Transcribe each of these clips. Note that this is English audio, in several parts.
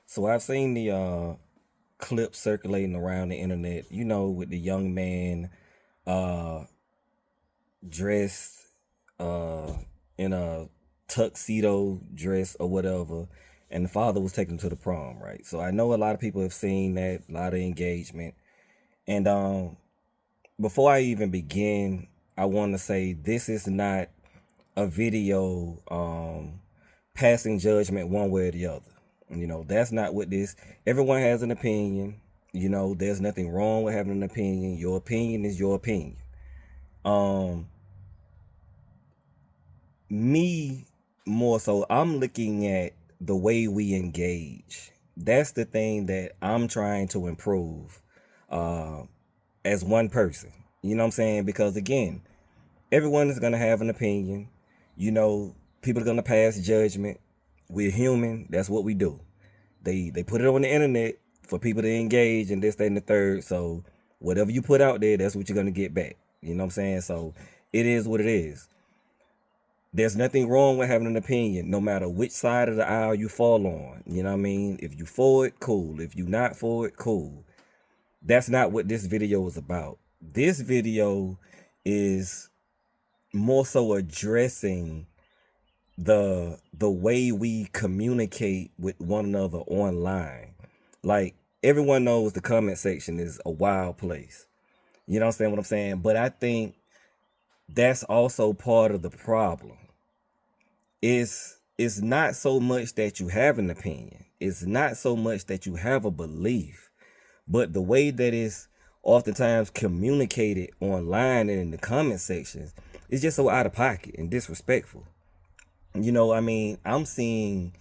So I've seen the clip circulating around the internet, with the young man uh dressed uh in a tuxedo dress or whatever, and the father was taken to the prom, right? So I know a lot of people have seen that, a lot of engagement. And before I even begin, I want to say this is not a video passing judgment one way or the other. That's not what this. Everyone has an opinion. There's nothing wrong with having an opinion. Your opinion is your opinion. Um, Me more so, I'm looking at the way we engage. That's the thing that I'm trying to improve uh, as one person. You know what I'm saying? Because again, everyone is gonna have an opinion. You know, People are gonna pass judgment. We're human. That's what we do. They put it on the internet for people to engage and this, that, and the third. So whatever you put out there, that's what you're gonna get back. You know what I'm saying? So it is what it is. There's nothing wrong with having an opinion, no matter which side of the aisle you fall on. You know what I mean? If you for it, cool. If you not for it, cool. That's not what this video is about. This video is more so addressing the way we communicate with one another online. Like, everyone knows the comment section is a wild place. You know what I'm saying? But I think that's also part of the problem. It's not so much that you have an opinion. It's not so much that you have a belief, but the way that it's oftentimes communicated online and in the comment sections is just so out of pocket and disrespectful. I'm seeing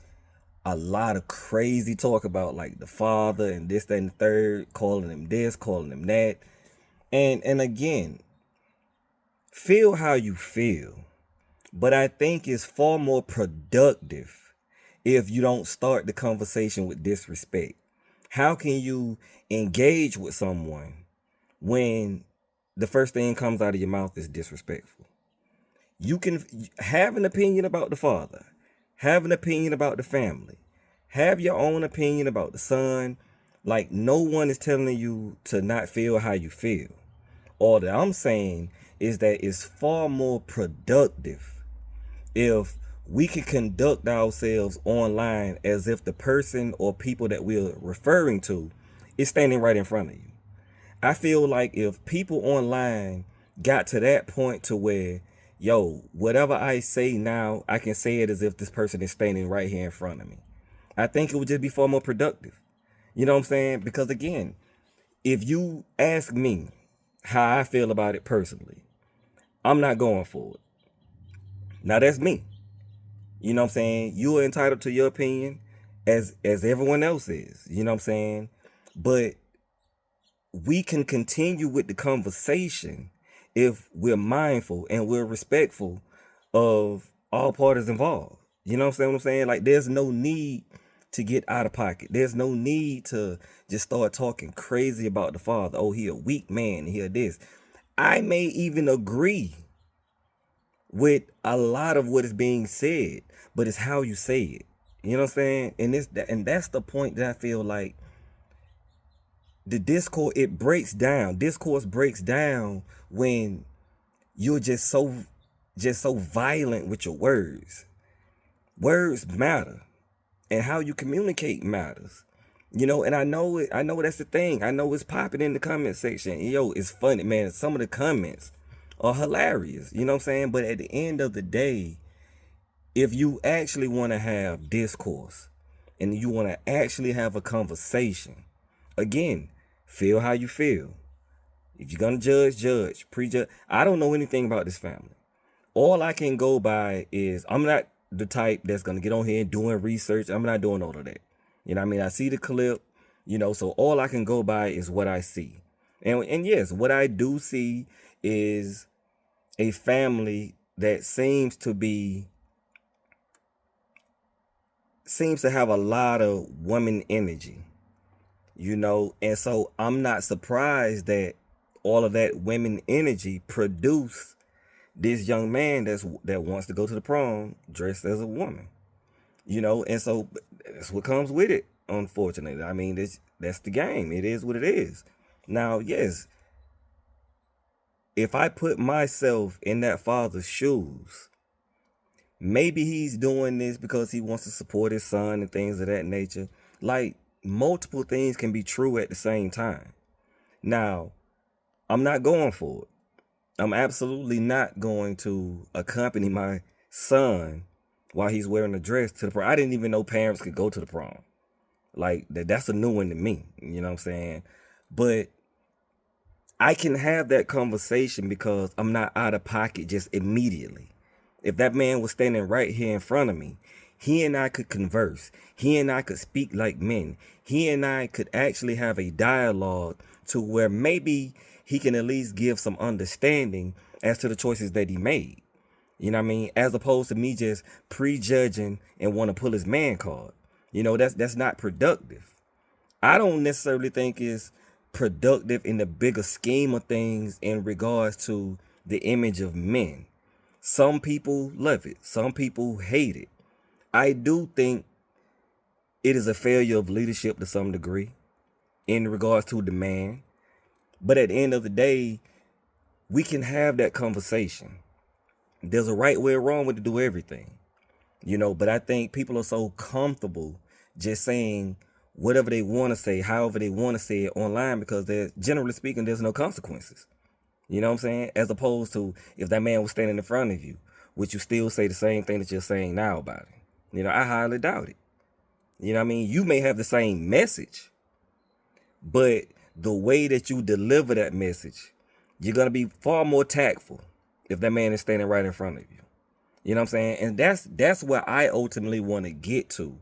a lot of crazy talk about like the father and this, that, and the third, calling him this, calling him that. And again, feel how you feel. But I think it's far more productive if you don't start the conversation with disrespect. How can you engage with someone when the first thing comes out of your mouth is disrespectful? You can have an opinion about the father, have an opinion about the family, have your own opinion about the son. Like, no one is telling you to not feel how you feel. All that I'm saying is that it's far more productive if we can conduct ourselves online as if the person or people that we're referring to is standing right in front of you. I feel like if people online got to that point to where, yo, whatever I say now, I can say it as if this person is standing right here in front of me, I think it would just be far more productive. You know what I'm saying? Because again, if you ask me how I feel about it personally, I'm not going for it. Now that's me. You know what I'm saying? You are entitled to your opinion as everyone else is. You know what I'm saying? But we can continue with the conversation if we're mindful and we're respectful of all parties involved. You know what I'm saying? Like, there's no need to get out of pocket. There's no need to just start talking crazy about the father. Oh, he a weak man. He a this. I may even agree with a lot of what is being said, but it's how you say it. You know what I'm saying? And that's the point that I feel like the discourse breaks down when you're just so violent with your words. Words matter, and how you communicate matters. And I know that's the thing. I know it's popping in the comment section. Yo, it's funny, man. Some of the comments are hilarious. You know what I'm saying? But at the end of the day, if you actually want to have discourse and you want to actually have a conversation, again, feel how you feel. If you're gonna judge, prejudge. I don't know anything about this family. All I can go by is, I'm not the type that's gonna get on here and doing research. I'm not doing all of that. You know what I mean? I see the clip, so all I can go by is what I see. And yes, what I do see is a family that seems to have a lot of woman energy, and so I'm not surprised that all of that women energy produce this young man that wants to go to the prom dressed as a woman, and so that's what comes with it. unfortunately. I mean, that's the game. It is what it is. Now, yes, if I put myself in that father's shoes, maybe he's doing this because he wants to support his son and things of that nature. Like, multiple things can be true at the same time. Now, I'm not going for it. I'm absolutely not going to accompany my son while he's wearing a dress to the prom. I didn't even know parents could go to the prom. Like, that's a new one to me. You know what I'm saying? But I can have that conversation because I'm not out of pocket just immediately. If that man was standing right here in front of me, he and I could converse. He and I could speak like men. He and I could actually have a dialogue to where maybe he can at least give some understanding as to the choices that he made. You know what I mean? As opposed to me just prejudging and want to pull his man card. You know, that's not productive. I don't necessarily think it's productive in the bigger scheme of things in regards to the image of men. Some people love it. Some people hate it. I do think it is a failure of leadership to some degree in regards to the man. But at the end of the day, we can have that conversation. There's a right way or wrong way to do everything. You know, but I think people are so comfortable just saying whatever they want to say, however they want to say it online, because generally speaking, there's no consequences. You know what I'm saying? As opposed to if that man was standing in front of you, would you still say the same thing that you're saying now about him? You know, I highly doubt it. You know what I mean? You may have the same message, but the way that you deliver that message, you're going to be far more tactful if that man is standing right in front of you. You know what I'm saying? And that's where I ultimately want to get to.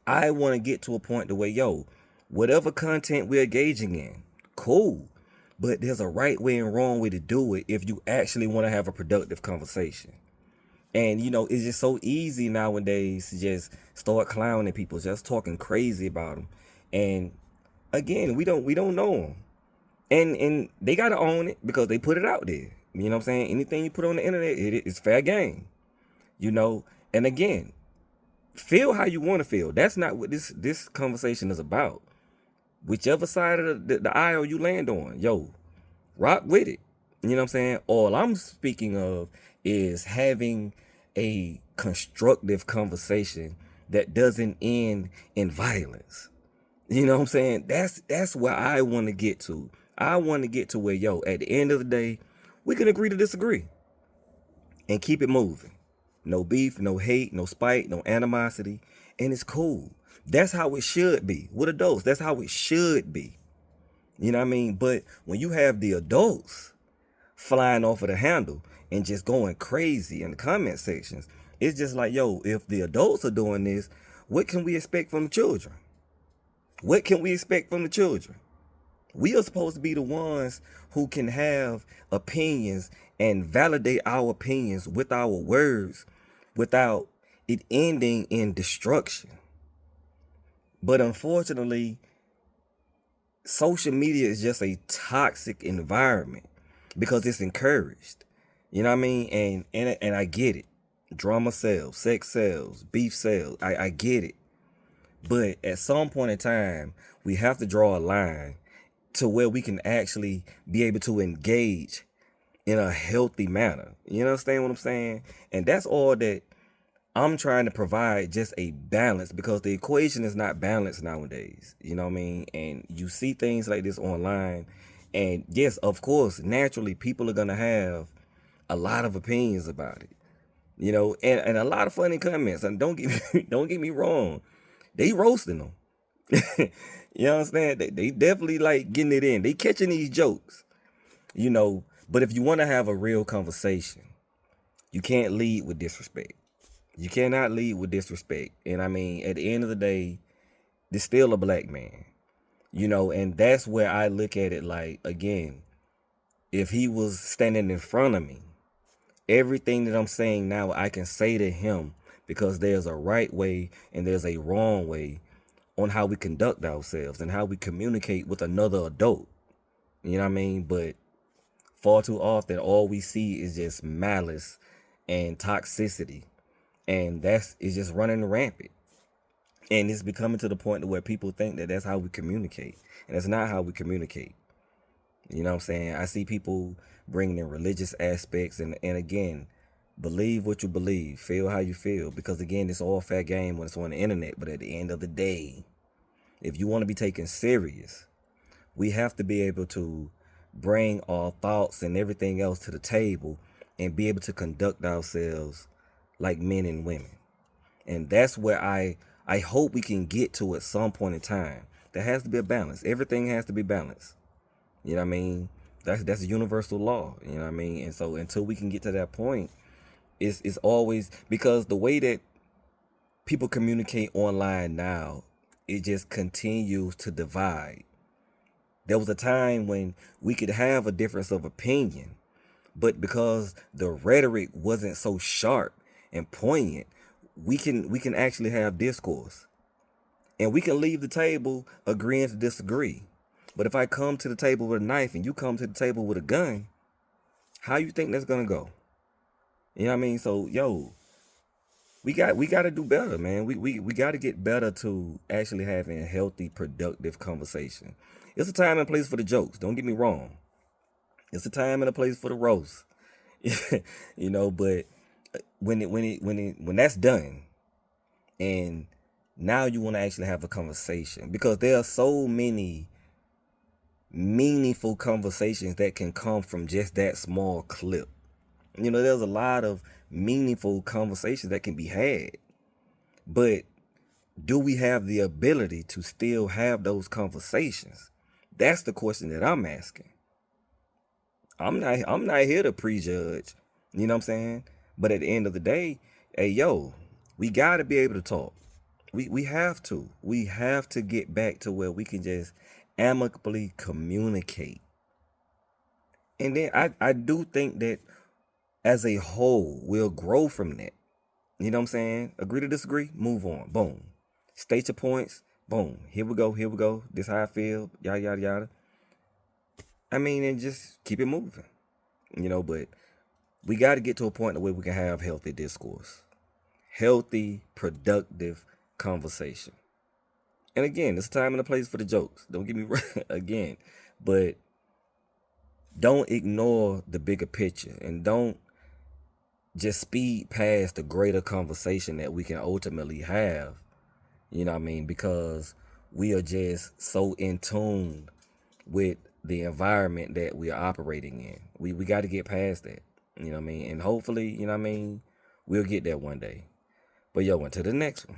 I want to get to a point the way, yo, whatever content we're engaging in, cool. But there's a right way and wrong way to do it if you actually want to have a productive conversation. And, you know, it's just so easy nowadays to just start clowning people, just talking crazy about them. And again, we don't know them. And they got to own it because they put it out there. You know what I'm saying? Anything you put on the internet, it's fair game. You know, and again, feel how you want to feel. That's not what this conversation is about. Whichever side of the aisle you land on, yo, rock with it. You know what I'm saying? All I'm speaking of is having a constructive conversation that doesn't end in violence. You know what I'm saying? That's where I want to get to. I want to get to where, yo, at the end of the day, we can agree to disagree and keep it moving. No beef, no hate, no spite, no animosity, and it's cool. That's how it should be. With adults, that's how it should be. You know what I mean? But when you have the adults flying off of the handle and just going crazy in the comment sections, it's just like, yo, if the adults are doing this, what can we expect from the children? What can we expect from the children? We are supposed to be the ones who can have opinions and validate our opinions with our words without it ending in destruction. But unfortunately, social media is just a toxic environment because it's encouraged. You know what I mean? And I get it. Drama sells, sex sells, beef sells. I get it. But at some point in time, we have to draw a line to where we can actually be able to engage in a healthy manner. You understand what I'm saying? And that's all that I'm trying to provide, just a balance, because the equation is not balanced nowadays. You know what I mean? And you see things like this online. And yes, of course, naturally, people are going to have a lot of opinions about it. You know, and a lot of funny comments. And don't get me wrong. They roasting them. You understand? They definitely like getting it in. They catching these jokes. You know, but if you want to have a real conversation, you can't lead with disrespect. You cannot lead with disrespect. And I mean, at the end of the day, there's still a black man. You know, and that's where I look at it like, again, if he was standing in front of me, everything that I'm saying now, I can say to him, because there's a right way and there's a wrong way on how we conduct ourselves and how we communicate with another adult. You know what I mean? But far too often, all we see is just malice and toxicity. And it's just running rampant. And it's becoming to the point to where people think that that's how we communicate. And that's not how we communicate. You know what I'm saying? I see people bringing in religious aspects. And again, believe what you believe. Feel how you feel. Because again, it's all fair game when it's on the internet. But at the end of the day, if you want to be taken serious, we have to be able to bring our thoughts and everything else to the table and be able to conduct ourselves like men and women. And that's where I hope we can get to at some point in time. There has to be a balance. Everything has to be balanced. You know what I mean? That's a universal law. You know what I mean? And so until we can get to that point, it's always, because the way that people communicate online now, it just continues to divide. There was a time when we could have a difference of opinion, but because the rhetoric wasn't so sharp and poignant, we can actually have discourse. And we can leave the table agreeing to disagree. But if I come to the table with a knife and you come to the table with a gun, how you think that's gonna go? You know what I mean? So yo, we got to do better, man. We got to get better to actually having a healthy, productive conversation. It's a time and place for the jokes. Don't get me wrong. It's a time and a place for the roast. You know, but when that's done, and now you want to actually have a conversation, because there are so many meaningful conversations that can come from just that small clip. You know, there's a lot of meaningful conversations that can be had, but do we have the ability to still have those conversations? That's the question that I'm asking. I'm not here to prejudge, you know what I'm saying? But at the end of the day, hey yo, we gotta be able to talk. We have to. We have to get back to where we can just amicably communicate. And then I do think that as a whole, we'll grow from that. You know what I'm saying? Agree to disagree, move on. Boom. State your points. Boom. Here we go. Here we go. This how I feel. Yada yada yada. I mean, and just keep it moving. You know, but we got to get to a point where we can have healthy discourse, healthy, productive conversation. And again, it's time and a place for the jokes. Don't get me wrong again, but don't ignore the bigger picture, and don't just speed past the greater conversation that we can ultimately have. You know what I mean? Because we are just so in tune with the environment that we are operating in. We got to get past that. You know what I mean? And hopefully, you know what I mean, we'll get there one day. But yo, on to the next one.